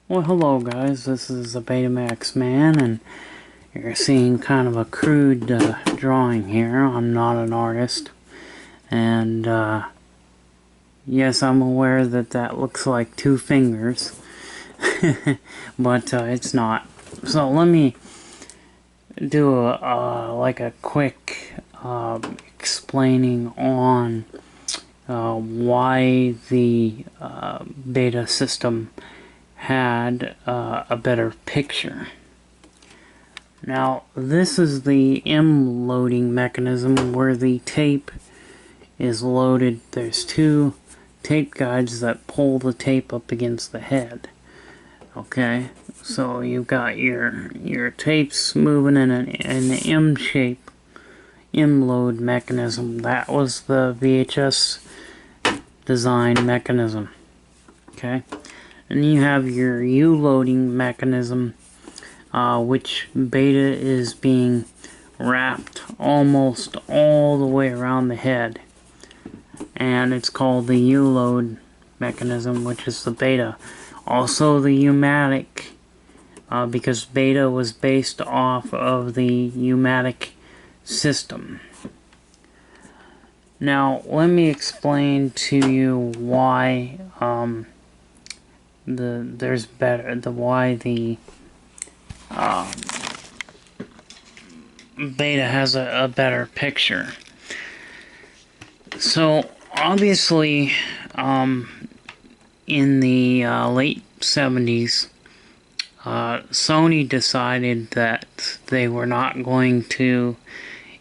Well, hello guys, this is the Betamax man, and you're seeing kind of a crude drawing here. I'm not an artist, and yes, I'm aware that that looks like two fingers, but it's not. So let me do a quick explaining on why the beta system had a better picture. Now, this is the M loading mechanism where the tape is loaded. There's two tape guides that pull the tape up against the head. Okay, so you've got your tapes moving in an M shape, M load mechanism. That was the VHS design mechanism. Okay. And you have your U-loading mechanism, which Beta is being wrapped almost all the way around the head. And it's called the U-load mechanism, which is the Beta. Also the U-matic, because Beta was based off of the U-matic system. Now, let me explain to you why why the Beta has a better picture. So obviously, in the late 70s, Sony decided that they were not going to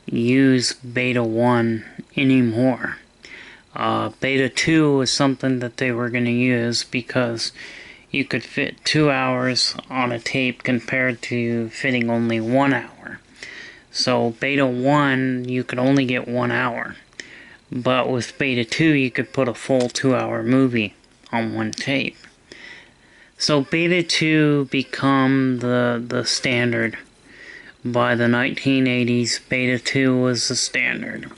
use Beta 1 anymore. Beta 2 was something that they were going to use because you could fit 2 hours on a tape compared to fitting only 1 hour. So Beta 1, you could only get 1 hour. But with Beta 2, you could put a full 2-hour movie on one tape. So Beta 2 became the standard. By the 1980s, Beta 2 was the standard.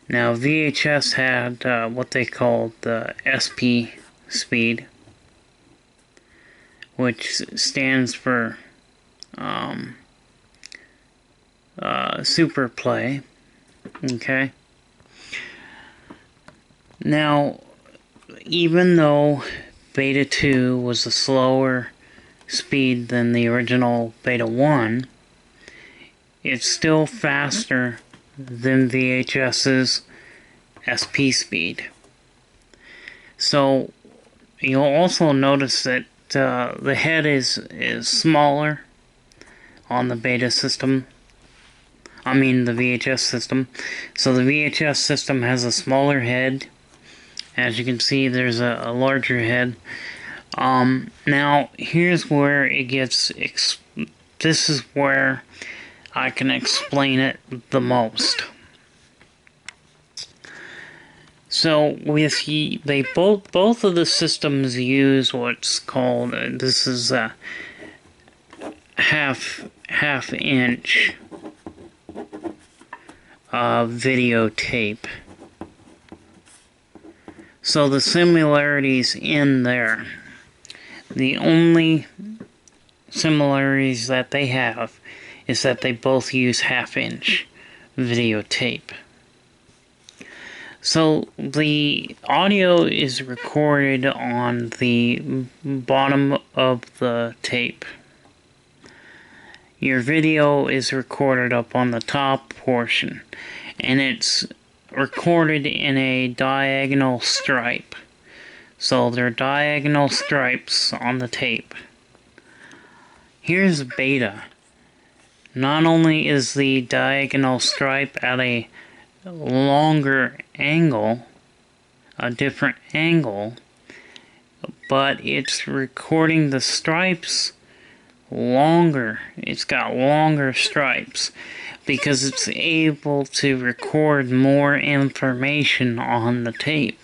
Now, VHS had what they called the SP speed, which stands for super play. Okay. Now, even though Beta 2 was a slower speed than the original Beta 1, it's still faster than VHS's SP speed. So you'll also notice that the head is smaller on the Beta system. I mean the VHS system. So the VHS system has a smaller head. As you can see, there's a larger head. Now here's where it gets. This is where I can explain it the most. So with both of the systems use what's called this is a half inch videotape. So the similarities in there. The only similarities that they have is that they both use half-inch videotape. So the audio is recorded on the bottom of the tape. Your video is recorded up on the top portion, and it's recorded in a diagonal stripe. So there are diagonal stripes on the tape. Here's Beta. Not only is the diagonal stripe at a longer angle, a different angle, but it's recording the stripes longer. It's got longer stripes because it's able to record more information on the tape.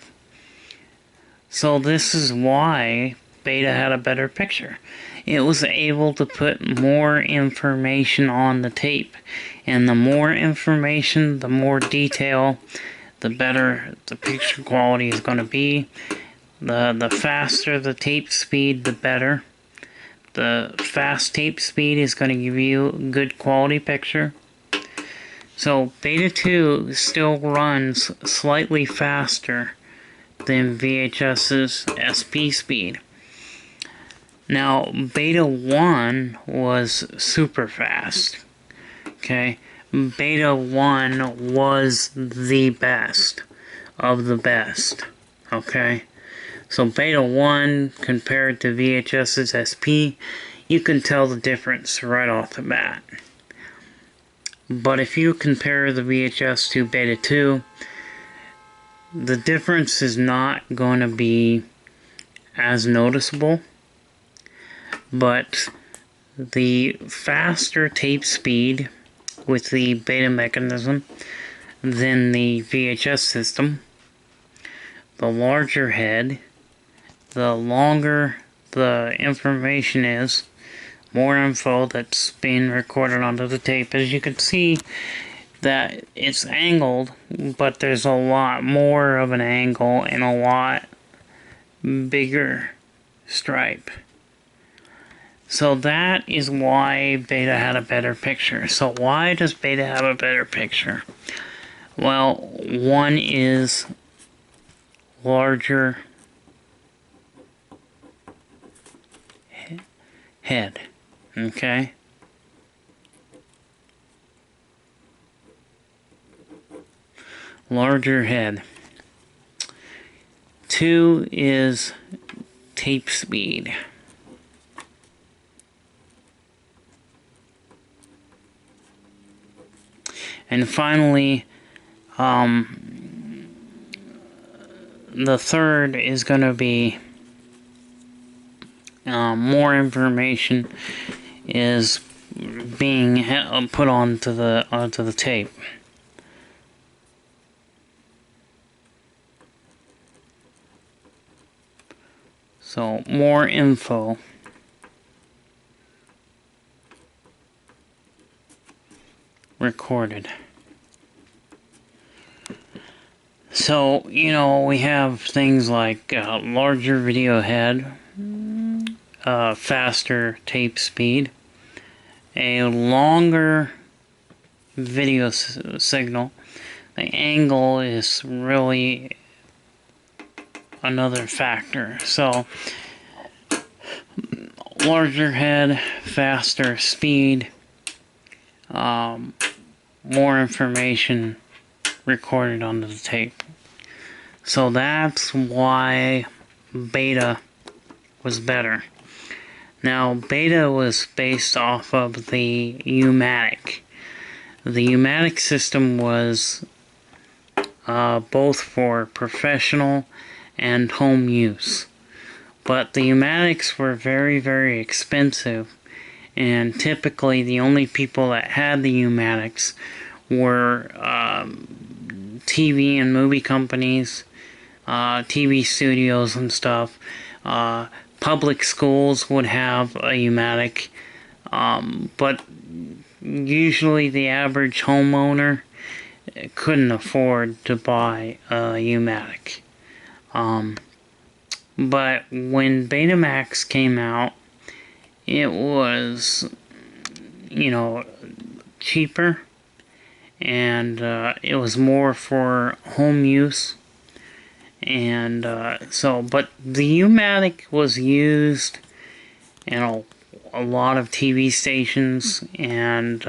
So this is why Beta had a better picture. It was able to put more information on the tape, and the more information, the more detail, the better the picture quality is going to be. The faster the tape speed, the better. The fast tape speed is going to give you a good quality picture. So Beta 2 still runs slightly faster than VHS's SP speed. Now, Beta 1 was super fast. Okay? Beta 1 was the best of the best. Okay? So Beta 1 compared to VHS's SP, you can tell the difference right off the bat. But if you compare the VHS to Beta 2, the difference is not going to be as noticeable. But the faster tape speed with the Beta mechanism than the VHS system, the larger head, the longer the information is, more info that's being recorded onto the tape. As you can see that it's angled, but there's a lot more of an angle and a lot bigger stripe. So that is why Beta had a better picture. So why does Beta have a better picture? Well, one is larger head. Okay? Larger head. 2 is tape speed. And finally, the third is going to be more information is being put onto the tape. So more info. Recorded. So, you know, we have things like larger video head, faster tape speed, a longer video signal. The angle is really another factor. So, larger head, faster speed, more information recorded onto the tape. So that's why Beta was better. Now, Beta was based off of the U-matic. The U-matic system was both for professional and home use. But the U-matics were very, very expensive. And typically the only people that had the U-matics were TV and movie companies, TV studios and stuff. Public schools would have a U-matic, but usually the average homeowner couldn't afford to buy a U-matic. But when Betamax came out, it was, you know, cheaper, and it was more for home use. And but the U-matic was used in a lot of TV stations, and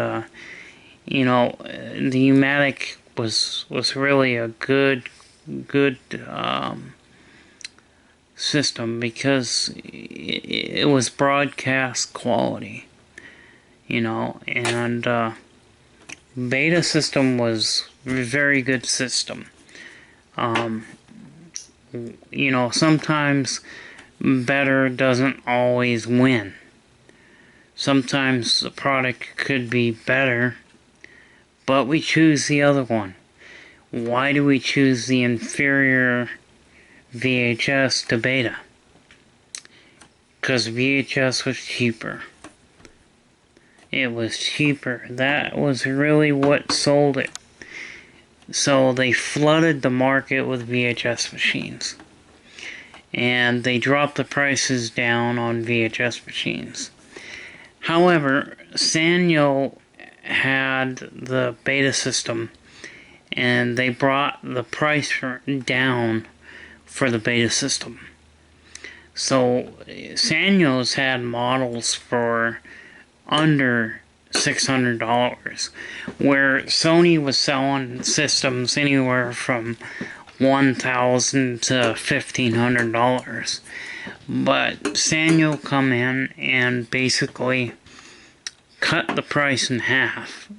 you know, the U-matic was really a good system because it was broadcast quality, you know, and Beta system was a very good system. You know, sometimes better doesn't always win. Sometimes the product could be better, but we choose the other one. Why do we choose the inferior VHS to Beta? Because VHS was cheaper. It was cheaper. That was really what sold it. So they flooded the market with VHS machines. and they dropped the prices down on VHS machines. However, Sanyo had the Beta system, and they brought the price down for the Beta system. So Sanyo's had models for under $600, where Sony was selling systems anywhere from $1,000 to $1,500. But Sanyo come in and basically cut the price in half.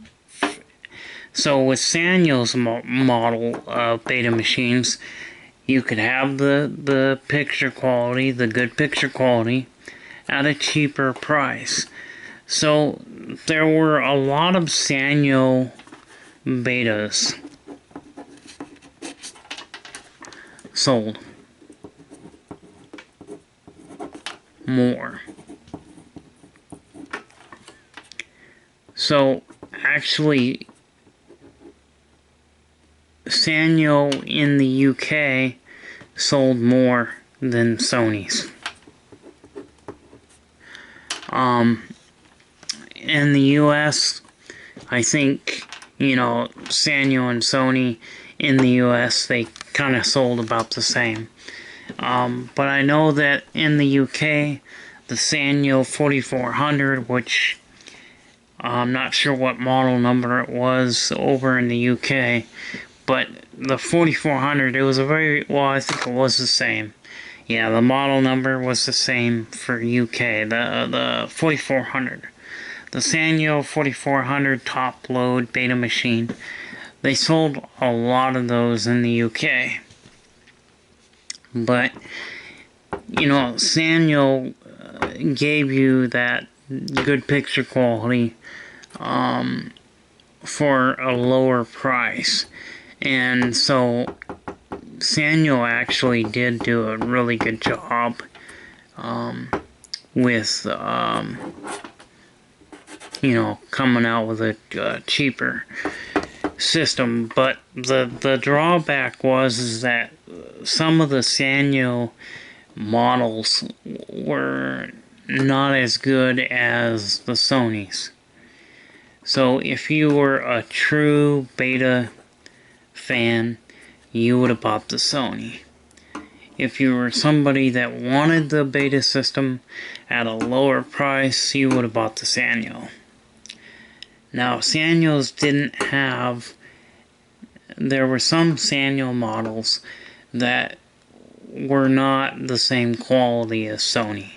So with Sanyo's model of Beta machines, you could have the picture quality, the good picture quality, at a cheaper price. So there were a lot of Sanyo Betas sold. More. So actually, Sanyo in the UK sold more than Sony's. In the US, I think, Sanyo and Sony in the US, they kind of sold about the same. But I know that in the UK, the Sanyo 4400, which I'm not sure what model number it was over in the UK, but the 4400, it was I think it was the same. Yeah, the model number was the same for UK, the 4400. The Sanyo 4400 top load Beta machine, they sold a lot of those in the UK. But, Sanyo gave you that good picture quality for a lower price. And so Sanyo actually did do a really good job with coming out with a cheaper system. But the drawback was that some of the Sanyo models were not as good as the Sony's. So if you were a true Beta fan, you would have bought the Sony. If you were somebody that wanted the Beta system at a lower price, you would have bought the Sanyo. Now, Sanyos didn't have... There were some Sanyo models that were not the same quality as Sony.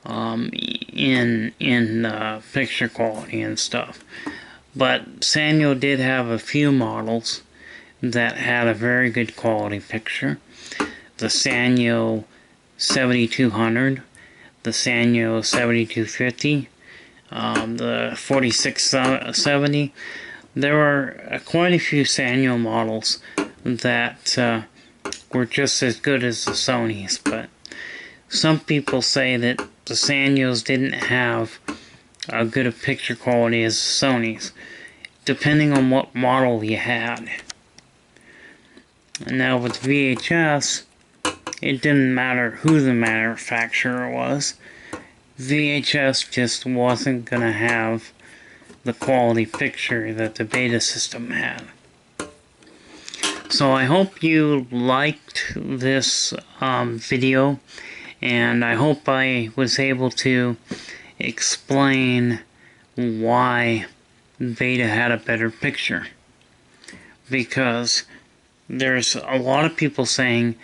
In picture quality and stuff. But Sanyo did have a few models that had a very good quality picture. The Sanyo 7200, the Sanyo 7250, the 4670. There were quite a few Sanyo models that were just as good as the Sony's, but some people say that the Sanyos didn't have a good of picture quality as the Sony's, depending on what model you had. And now with VHS, it didn't matter who the manufacturer was. VHS just wasn't going to have the quality picture that the Beta system had. So I hope you liked this video, and I hope I was able to explain why Beta had a better picture. Because there's a lot of people saying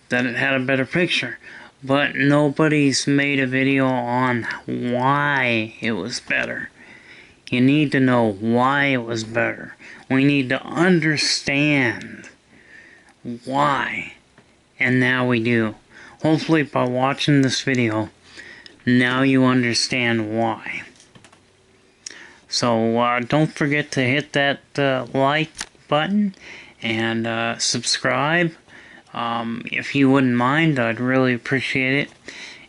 that it had a better picture, but nobody's made a video on why it was better. You need to know why it was better. We need to understand why. And now we do. Hopefully by watching this video, now you understand why. So don't forget to hit that like button and subscribe. If you wouldn't mind, I'd really appreciate it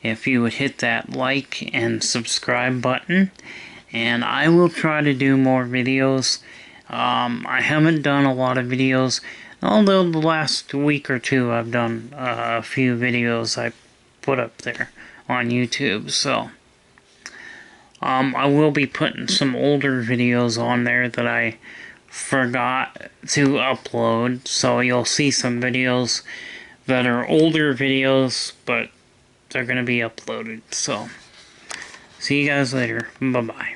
if you would hit that like and subscribe button. And I will try to do more videos. I haven't done a lot of videos. Although the last week or two I've done a few videos I put up there on YouTube, so I will be putting some older videos on there that I forgot to upload, so you'll see some videos that are older videos, but they're going to be uploaded, so see you guys later. Bye-bye.